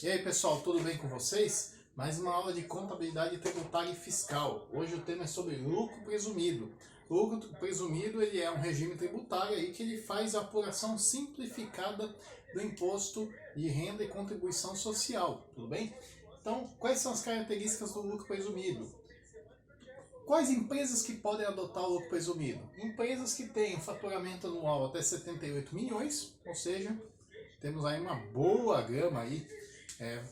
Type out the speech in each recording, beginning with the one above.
E aí pessoal, tudo bem com vocês? Mais uma aula de contabilidade tributária e fiscal. Hoje o tema é sobre lucro presumido. O lucro presumido ele é um regime tributário aí que ele faz a apuração simplificada do imposto de renda e contribuição social, tudo bem? Então, quais são as características do lucro presumido? Quais empresas que podem adotar o lucro presumido? Empresas que têm faturamento anual até 78 milhões, ou seja, temos aí uma boa gama aí.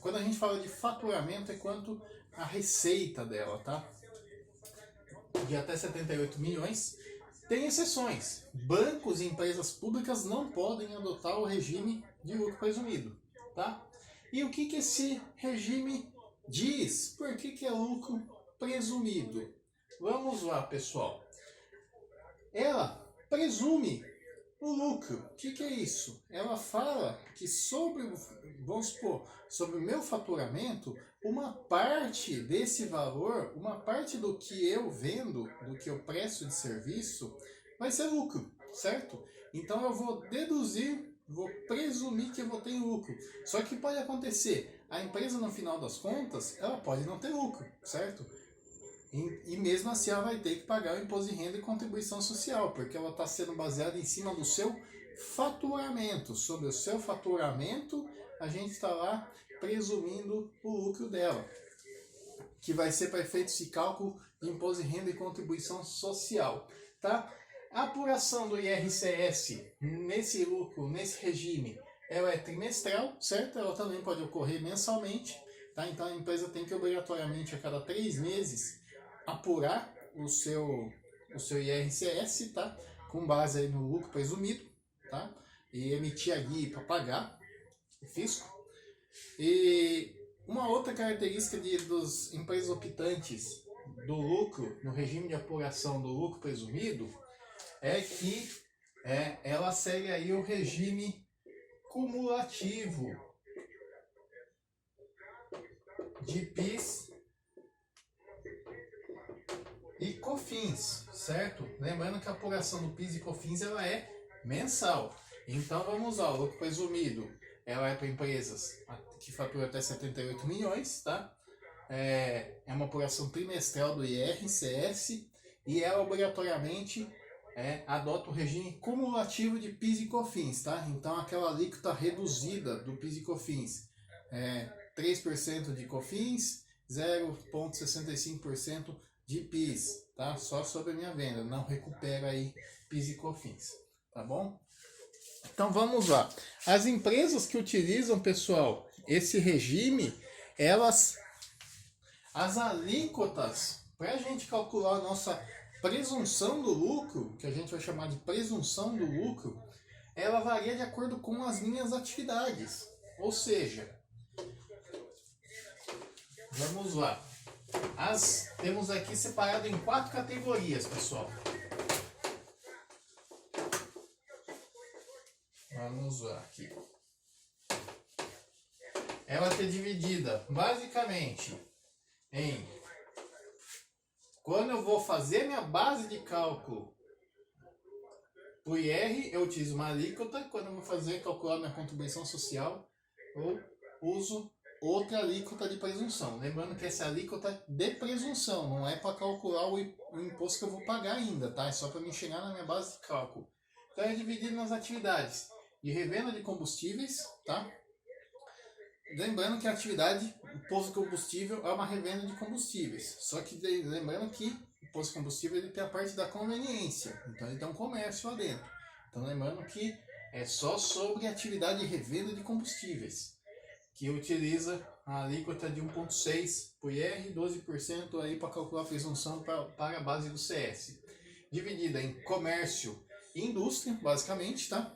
Quando a gente fala de faturamento é quanto a receita dela, tá? De até 78 milhões. Tem exceções. Bancos e empresas públicas não podem adotar o regime de lucro presumido, tá? E o que esse regime diz? Por que é lucro presumido? Vamos lá, pessoal. Ela presume o lucro. O que é isso? Ela fala que vamos supor, sobre o meu faturamento, uma parte desse valor, uma parte do que eu vendo, do que eu presto de serviço, vai ser lucro, certo? Então eu vou deduzir, vou presumir que eu vou ter lucro. Só que pode acontecer, a empresa no final das contas, ela pode não ter lucro, certo? E mesmo assim ela vai ter que pagar o imposto de renda e contribuição social, porque ela está sendo baseada em cima do seu faturamento. Sobre o seu faturamento, a gente está lá presumindo o lucro dela, que vai ser para efeitos de cálculo de imposto de renda e contribuição social. Tá? A apuração do IRCS nesse lucro, nesse regime, ela é trimestral, certo? Ela também pode ocorrer mensalmente. Tá? Então a empresa tem que obrigatoriamente a cada 3 meses apurar o seu IRCS, tá? Com base aí no lucro presumido, tá? E emitir a guia para pagar o fisco. E uma outra característica das empresas optantes do lucro, no regime de apuração do lucro presumido, é que ela segue aí o regime cumulativo de PIS e COFINS, certo? Lembrando que a apuração do PIS e COFINS ela é mensal. Então vamos lá, o lucro presumido ela é para empresas que faturam até 78 milhões, tá? É uma apuração trimestral do IRCS e ela obrigatoriamente adota o regime cumulativo de PIS e COFINS, tá? Então aquela alíquota reduzida do PIS e COFINS, 3% de COFINS, 0,65% de PIS, tá? Só sobre a minha venda, não recupera aí PIS e COFINS, tá bom? Então vamos lá. As empresas que utilizam, pessoal, esse regime, as alíquotas, para a gente calcular a nossa presunção do lucro, que a gente vai chamar de presunção do lucro, ela varia de acordo com as minhas atividades. Ou seja, vamos lá. Temos aqui separado em 4 categorias, pessoal. Vamos lá aqui. Ela é dividida basicamente em quando eu vou fazer minha base de cálculo para o IR, eu utilizo uma alíquota. Quando eu vou calcular minha contribuição social, eu uso outra alíquota de presunção. Lembrando que essa alíquota é de presunção, não é para calcular o imposto que eu vou pagar ainda, tá? É só para me chegar na minha base de cálculo. Então é dividido nas atividades de revenda de combustíveis, tá? Lembrando que a atividade, o posto de combustível é uma revenda de combustíveis. Só que lembrando que o posto de combustível ele tem a parte da conveniência, então ele tem um comércio lá dentro. Então lembrando que é só sobre a atividade de revenda de combustíveis, que utiliza a alíquota de 1,6% para o IR, 12% aí para calcular a presunção para a base do CS. Dividida em comércio e indústria, basicamente, tá?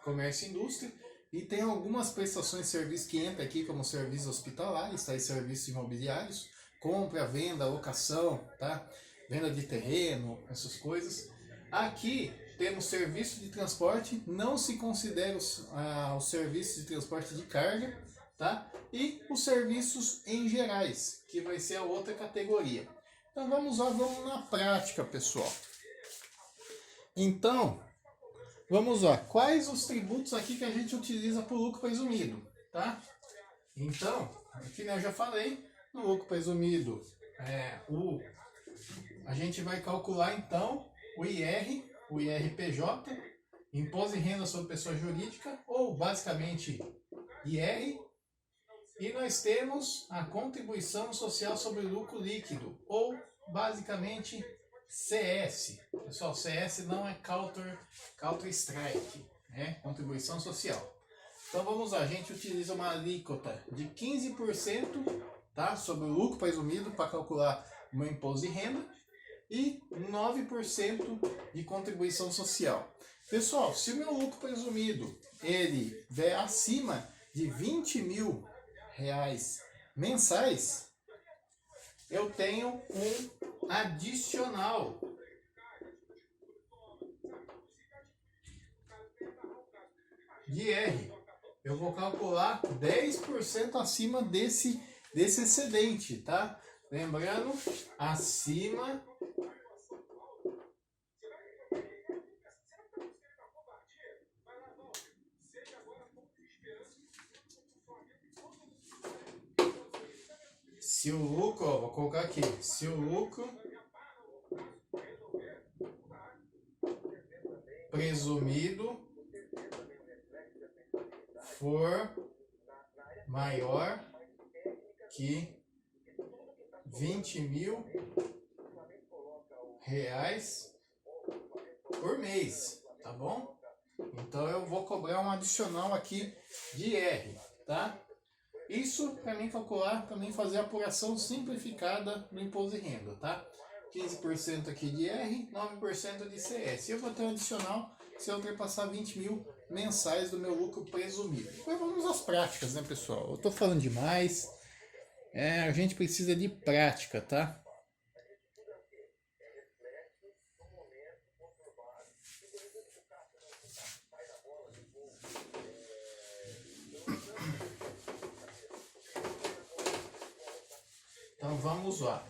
Comércio e indústria. E tem algumas prestações de serviço que entram aqui, como serviços hospitalares, tá? E serviços imobiliários, compra, venda, locação, tá? Venda de terreno, essas coisas. Aqui temos serviço de transporte, não se considera os serviços de transporte de carga, tá? E os serviços em gerais, que vai ser a outra categoria. Então vamos lá, vamos na prática, pessoal. Então, vamos lá. Quais os tributos aqui que a gente utiliza para o lucro presumido, tá? Então, aqui eu já falei, no lucro presumido, a gente vai calcular então o IR, o IRPJ, Imposto de Renda sobre Pessoa Jurídica, ou basicamente IR, e nós temos a Contribuição Social sobre Lucro Líquido, ou basicamente CS. Pessoal, CS não é Counter Strike, né? Contribuição Social. Então vamos lá, a gente utiliza uma alíquota de 15%, tá? Sobre o lucro presumido para calcular o meu imposto de renda e 9% de contribuição social. Pessoal, se o meu lucro presumido ele vier acima de R$20.000 mensais, eu tenho um adicional de R. Eu vou calcular 10% acima desse excedente, tá? Lembrando, acima se o lucro, ó, vou colocar aqui, se o lucro presumido for maior que R$20.000 por mês, tá bom? Então eu vou cobrar um adicional aqui de R, tá? Isso para mim calcular, para mim fazer a apuração simplificada do imposto de renda, tá? 15% aqui de R, 9% de CS. Eu vou ter um adicional se eu ultrapassar 20.000 mensais do meu lucro presumido. Agora vamos às práticas, né, pessoal? Eu tô falando demais. A gente precisa de prática, tá? Então vamos lá.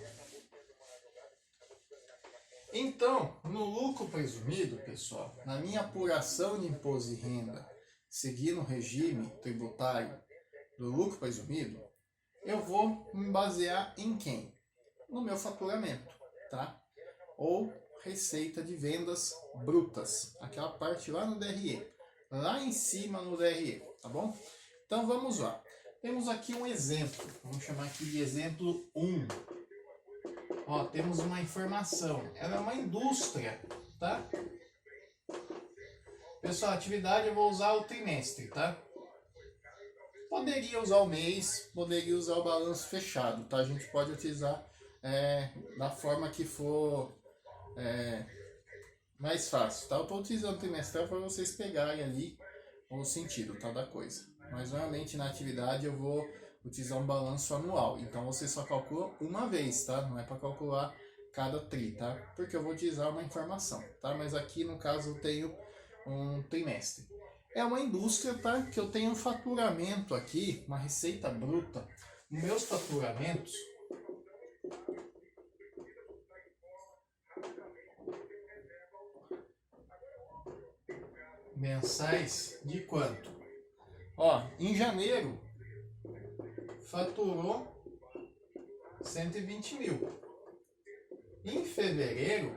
Então, no lucro presumido, pessoal, na minha apuração de imposto de renda, seguindo o regime tributário do lucro presumido, eu vou me basear em quem? No meu faturamento, tá? Ou receita de vendas brutas, aquela parte lá no DRE, lá em cima no DRE, tá bom? Então vamos lá. Temos aqui um exemplo, vamos chamar aqui de exemplo 1. Ó, temos uma informação, ela é uma indústria, tá? Pessoal, a atividade eu vou usar o trimestre, tá? Poderia usar o mês, poderia usar o balanço fechado, tá? A gente pode utilizar da forma que for mais fácil, tá? Eu estou utilizando o trimestral para vocês pegarem ali o sentido, tá, da coisa. Mas normalmente na atividade eu vou utilizar um balanço anual, então você só calcula uma vez, tá? Não é para calcular cada tri, tá? Porque eu vou utilizar uma informação, tá? Mas aqui no caso eu tenho um trimestre. É uma indústria, tá? Que eu tenho um faturamento aqui, uma receita bruta. Meus faturamentos mensais de quanto? Ó, em janeiro faturou 120.000. Em fevereiro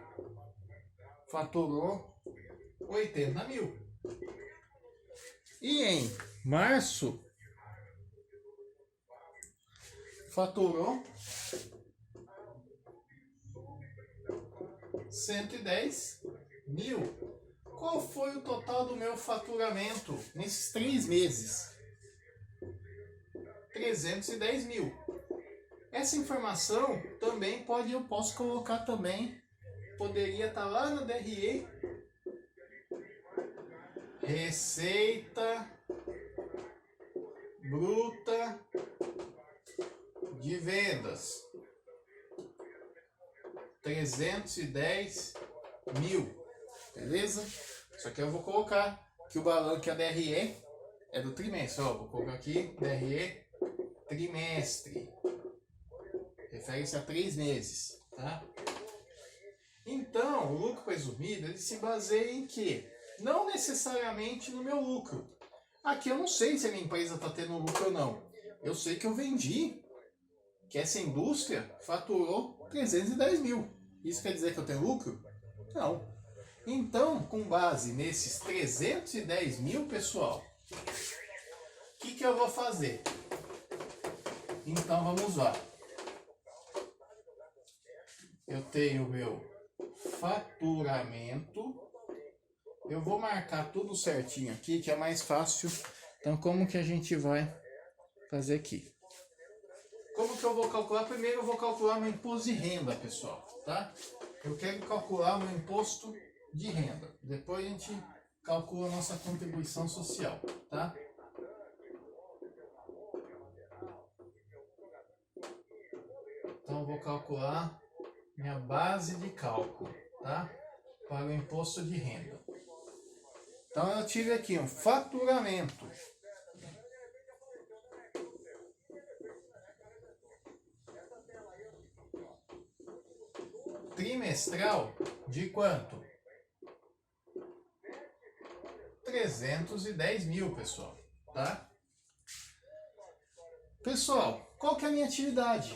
faturou 80.000. E em março faturou 110.000. Qual foi o total do meu faturamento nesses 3 meses? 310.000. Essa informação também eu posso colocar também, poderia estar lá no DRE, receita bruta de vendas, 310.000, beleza? Só que eu vou colocar que o balanço, que a DRE é do trimestre, ó, vou colocar aqui DRE trimestre, refere-se a 3 meses, tá? Então, o lucro presumido, ele se baseia em quê? Não necessariamente no meu lucro. Aqui eu não sei se a minha empresa está tendo lucro ou não. eu sei que eu vendi, que essa indústria faturou 310 mil. Isso quer dizer que eu tenho lucro? Não. Então, com base nesses 310 mil, pessoal, o que eu vou fazer? Então, vamos lá. Eu tenho meu faturamento. Eu vou marcar tudo certinho aqui, que é mais fácil. Então, como que a gente vai fazer aqui? Como que eu vou calcular? Primeiro eu vou calcular meu imposto de renda, pessoal, tá? Eu quero calcular meu imposto de renda. Depois a gente calcula a nossa contribuição social, tá? Então eu vou calcular minha base de cálculo, tá? Para o imposto de renda. Então eu tive aqui um faturamento. Trimestral de quanto? 310 mil, pessoal, tá? Pessoal, qual que é a minha atividade?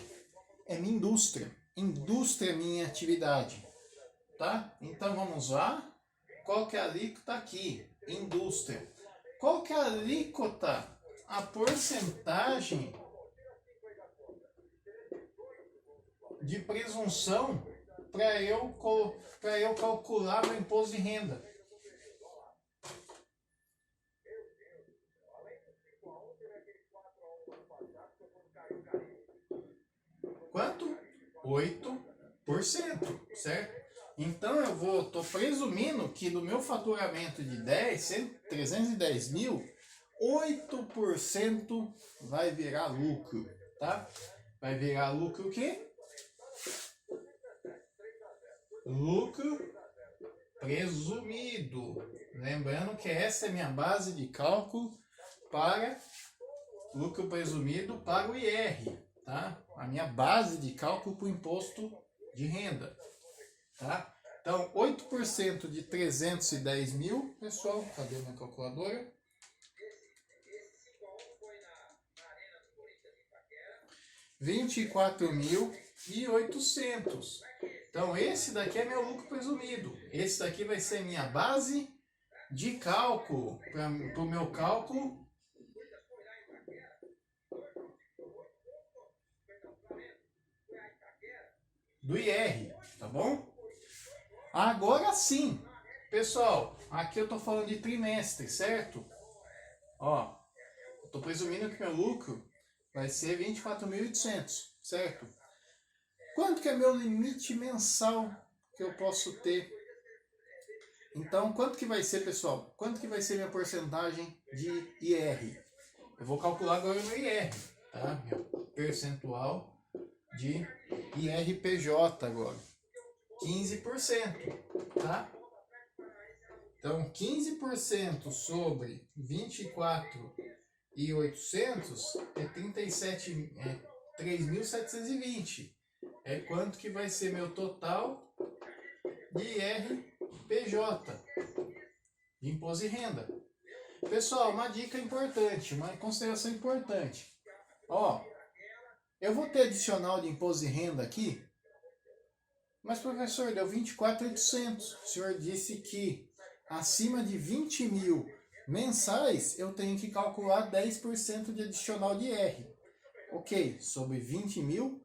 É minha indústria. Indústria é minha atividade, tá? Então vamos lá. Qual que é a alíquota aqui? Indústria. Qual que é a alíquota? A porcentagem de presunção para eu calcular meu imposto de renda. Quanto? 8%, certo? Então eu tô presumindo que do meu faturamento de 310 mil, 8% vai virar lucro, tá? Vai virar lucro o quê? Lucro presumido. Lembrando que essa é minha base de cálculo para lucro presumido para o IR, tá? A minha base de cálculo para o imposto de renda, tá? Então, 8% de 310 mil, pessoal, cadê minha calculadora? R$24.800. Então, esse daqui é meu lucro presumido. Esse daqui vai ser minha base de cálculo, para o meu cálculo do IR, tá bom? Agora sim, pessoal, aqui eu tô falando de trimestre, certo? Ó, eu tô presumindo que meu lucro vai ser 24.800, certo? Quanto que é meu limite mensal que eu posso ter? Então, quanto que vai ser, pessoal? Quanto que vai ser minha porcentagem de IR? Eu vou calcular agora o meu IR, tá? Meu percentual de IRPJ agora. 15%, tá? Então, 15% sobre 24.800 é 3.720. É quanto que vai ser meu total de IRPJ, de imposto de renda. Pessoal, uma dica importante, uma consideração importante. Ó, eu vou ter adicional de imposto de renda aqui, mas professor, deu 24.800. O senhor disse que acima de 20 mil mensais eu tenho que calcular 10% de adicional de IR. Ok, sobre 20 mil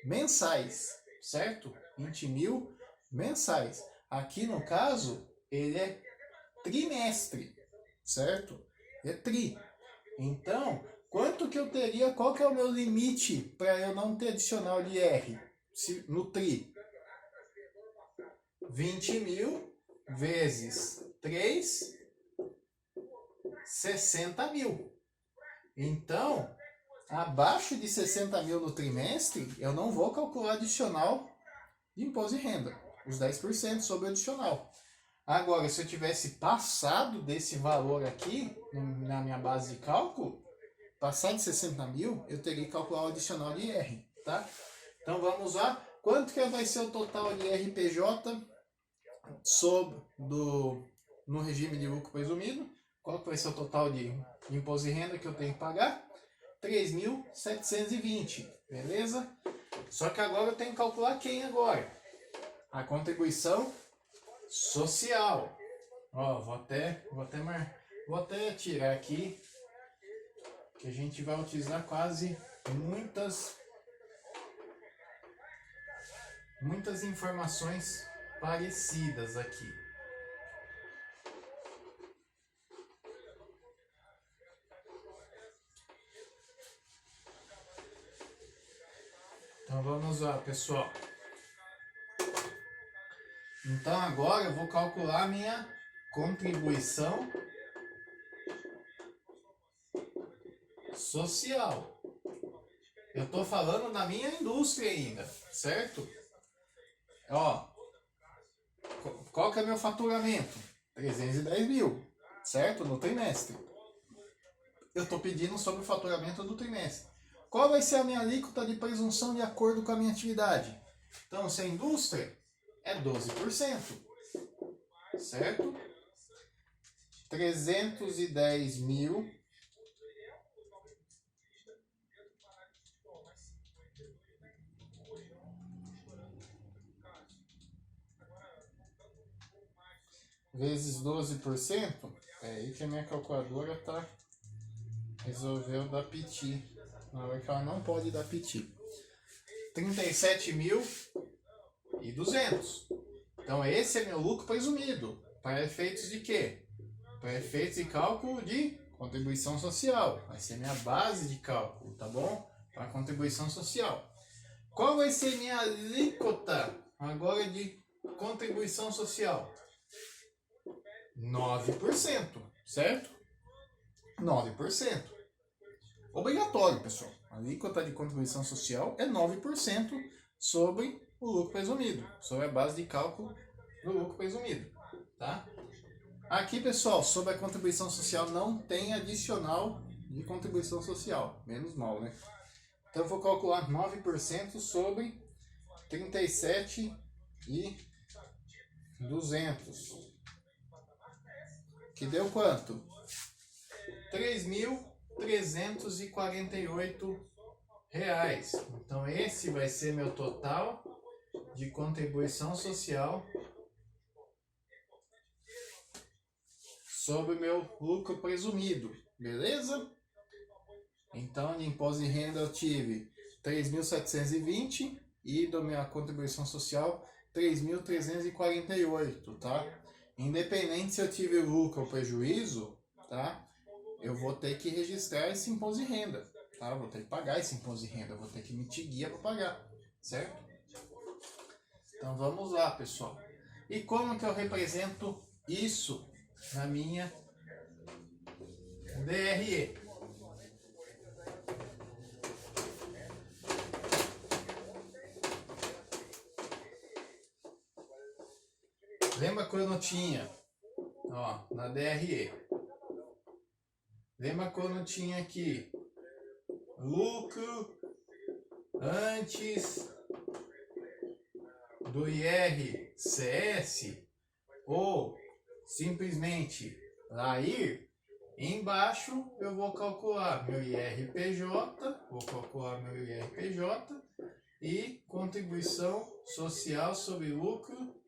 mensais, certo? 20 mil mensais. Aqui no caso, ele é trimestre, certo? É tri. Então, quanto que eu teria, qual que é o meu limite para eu não ter adicional de IR no tri? 20 mil vezes 3, 60 mil. Então, abaixo de 60 mil no trimestre, eu não vou calcular adicional de imposto de renda, os 10% sobre o adicional. Agora, se eu tivesse passado desse valor aqui, na minha base de cálculo, passar de 60 mil, eu teria que calcular o adicional de IR, tá? Então, vamos lá. Quanto que vai ser o total de IRPJ no regime de lucro presumido? Qual que vai ser o total de imposto de renda que eu tenho que pagar? 3.720, beleza? Só que agora eu tenho que calcular quem agora? A contribuição social. Ó, vou até tirar aqui, que a gente vai utilizar quase muitas informações parecidas aqui. Então vamos lá, pessoal. Então agora eu vou calcular a minha contribuição social. Eu estou falando da minha indústria ainda, certo? Ó, qual que é meu faturamento? 310 mil, certo? No trimestre. Eu estou pedindo sobre o faturamento do trimestre. Qual vai ser a minha alíquota de presunção de acordo com a minha atividade? Então, se a indústria é 12%, certo? 310 mil vezes 12%, é aí que a minha calculadora resolveu dar piti, na hora que ela não pode dar piti. 37.200. Então esse é meu lucro presumido. Para efeitos de quê? Para efeitos de cálculo de contribuição social. Vai ser minha base de cálculo, tá bom? Para contribuição social. Qual vai ser minha alíquota agora de contribuição social? 9%, certo? 9%. Obrigatório, pessoal. A alíquota de contribuição social é 9% sobre o lucro presumido, sobre a base de cálculo do lucro presumido, tá? Aqui, pessoal, sobre a contribuição social não tem adicional de contribuição social, menos mal, né? Então eu vou calcular 9% sobre 37.200. Que deu quanto? 3.348 reais. Então esse vai ser meu total de contribuição social sobre o meu lucro presumido, beleza? Então de imposto de renda eu tive 3.720 e da minha contribuição social 3.348, tá? Independente se eu tive lucro ou prejuízo, tá? Eu vou ter que registrar esse imposto de renda, tá? Eu vou ter que pagar esse imposto de renda, eu vou ter que emitir guia para pagar, certo? Então vamos lá, pessoal. E como que eu represento isso na minha DRE? Lembra quando eu tinha, ó, na DRE? Lembra quando eu tinha aqui lucro antes do IRCS ou simplesmente LAIR? Embaixo eu vou calcular meu IRPJ, e contribuição social sobre lucro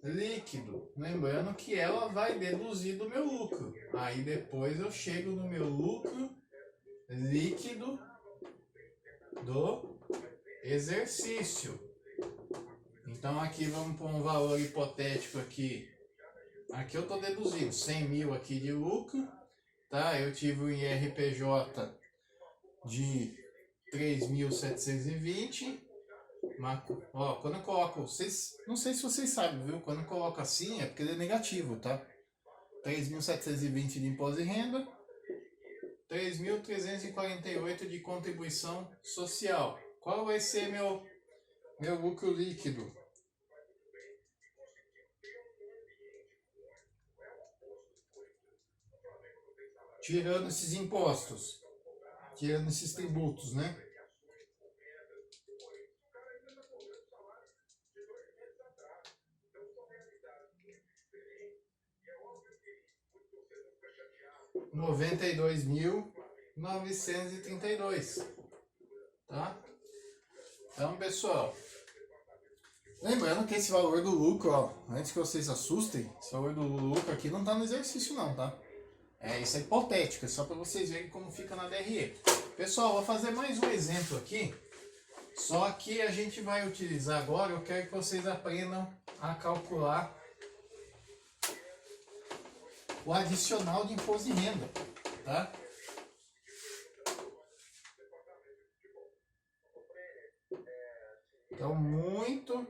líquido. Lembrando que ela vai deduzir do meu lucro. Aí depois eu chego no meu lucro líquido do exercício. Então aqui vamos pôr um valor hipotético aqui. Aqui eu estou deduzindo 100 mil aqui de lucro, tá? Eu tive um IRPJ de 3.720. Ó, quando eu coloco, não sei se vocês sabem, viu? Quando eu coloco assim é porque ele é negativo, tá? 3.720 de imposto de renda, 3.348 de contribuição social. Qual vai ser meu lucro líquido? Tirando esses impostos, tirando esses tributos, né? R$ 92.000 932, tá? Então, pessoal, lembrando que esse valor do lucro, ó, antes que vocês assustem, esse valor do lucro aqui não tá no exercício não, tá? Isso é hipotético, é só para vocês verem como fica na DRE. Pessoal, vou fazer mais um exemplo aqui, só que a gente vai utilizar agora, eu quero que vocês aprendam a calcular o adicional de imposto de renda, tá? Então, muito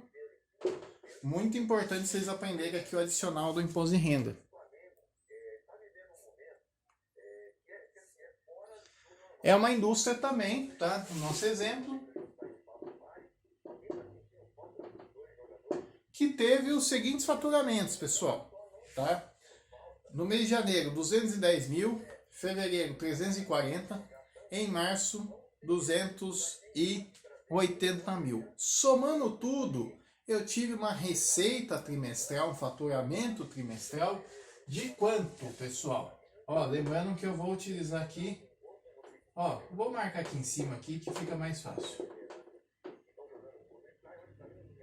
importante vocês aprenderem aqui o adicional do imposto de renda. É uma indústria também, tá? No nosso exemplo, que teve os seguintes faturamentos, pessoal, tá? No mês de janeiro, 210 mil, fevereiro, 340, em março, 280 mil. Somando tudo, eu tive uma receita trimestral, um faturamento trimestral de quanto, pessoal? Ó, lembrando que eu vou utilizar aqui, ó, vou marcar aqui em cima aqui que fica mais fácil.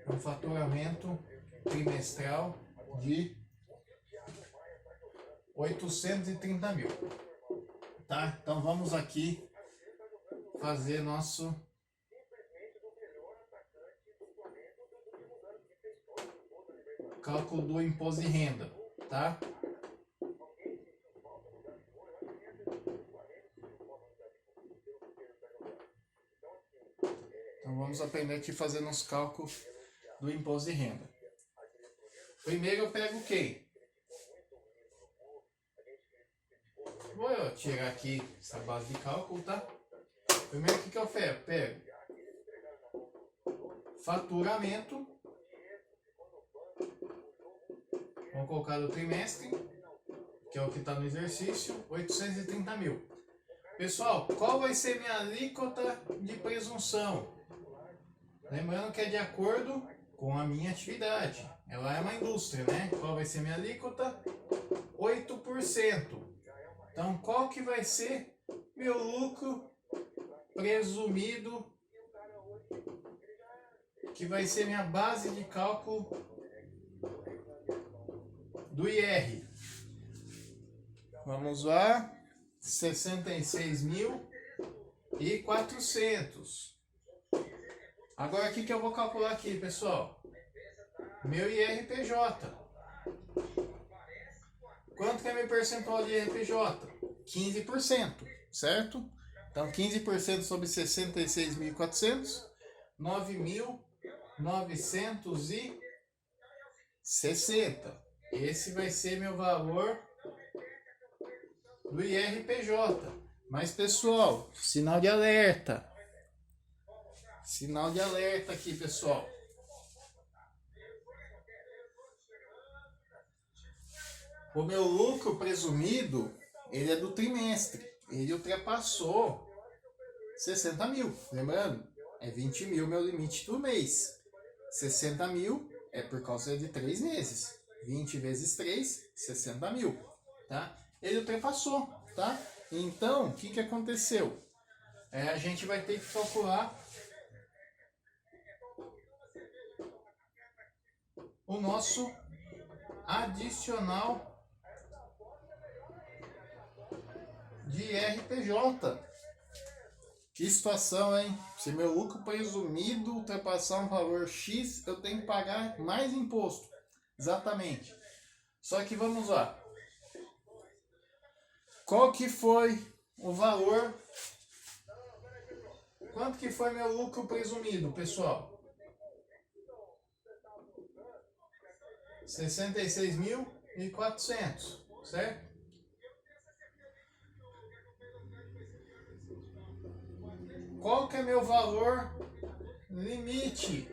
Um faturamento trimestral de 830 mil, tá? Então vamos aqui fazer nosso cálculo do imposto de renda, tá? Então vamos aprender aqui a fazer nosso cálculo do imposto de renda. Primeiro eu pego o quê? Vou tirar aqui essa base de cálculo, tá? Primeiro o que eu pego? Faturamento. Vamos colocar do trimestre, que é o que está no exercício, 830 mil. Pessoal, qual vai ser minha alíquota de presunção? Lembrando que é de acordo com a minha atividade. Ela é uma indústria, né? Qual vai ser minha alíquota? 8%. Então, qual que vai ser meu lucro presumido, que vai ser minha base de cálculo do IR? Vamos lá, 66.400. Agora, o que eu vou calcular aqui, pessoal? Meu IRPJ. Quanto que é meu percentual de IRPJ? 15%, certo? Então, 15% sobre 66.400, 9.960. Esse vai ser meu valor do IRPJ. Mas, pessoal, sinal de alerta. Sinal de alerta aqui, pessoal. O meu lucro presumido, ele é do trimestre. Ele ultrapassou 60 mil. Lembrando, é 20 mil meu limite do mês. 60 mil é por causa de 3 meses. 20 vezes 3, 60 mil. Tá? Ele ultrapassou. Tá? Então, o que aconteceu? A gente vai ter que calcular o nosso adicional de IRPJ. Que situação, hein? Se meu lucro presumido ultrapassar um valor X, eu tenho que pagar mais imposto. Exatamente. Só que vamos lá. Qual que foi o valor? Quanto que foi meu lucro presumido, pessoal? 66.400, certo? Qual que é meu valor limite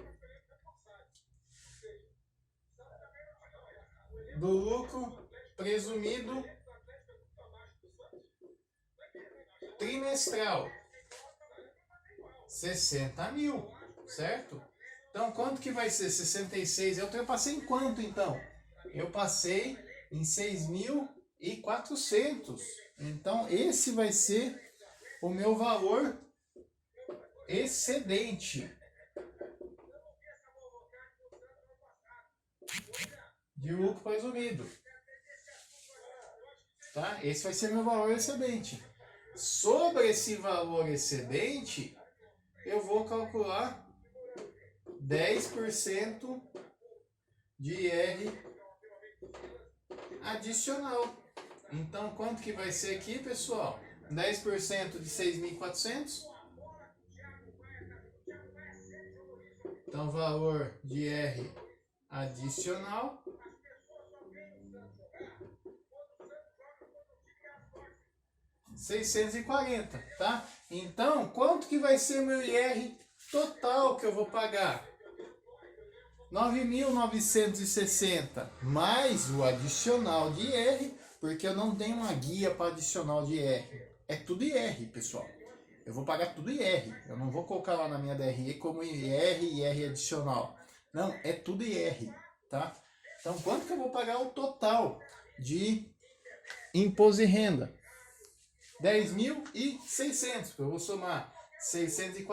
do lucro presumido trimestral? 60 mil, certo? Então, quanto que vai ser 66? Eu ultrapassei em quanto, então? Eu passei em 6.400. Então, esse vai ser o meu valor excedente de lucro presumido. Tá? Esse vai ser meu valor excedente. Sobre esse valor excedente, eu vou calcular 10% de IR adicional. Então, quanto que vai ser aqui, pessoal? 10% de 6.400. Então, valor de IR adicional. R$640, tá? Então, quanto que vai ser meu IR total que eu vou pagar? 9.960 mais o adicional de IR, porque eu não tenho uma guia para adicional de IR. É tudo IR, pessoal. Eu vou pagar tudo IR. Eu não vou colocar lá na minha DRE como IR e IR adicional. Não, é tudo IR, tá? Então, quanto que eu vou pagar o total de imposto de renda? 10.600. Eu vou somar 640.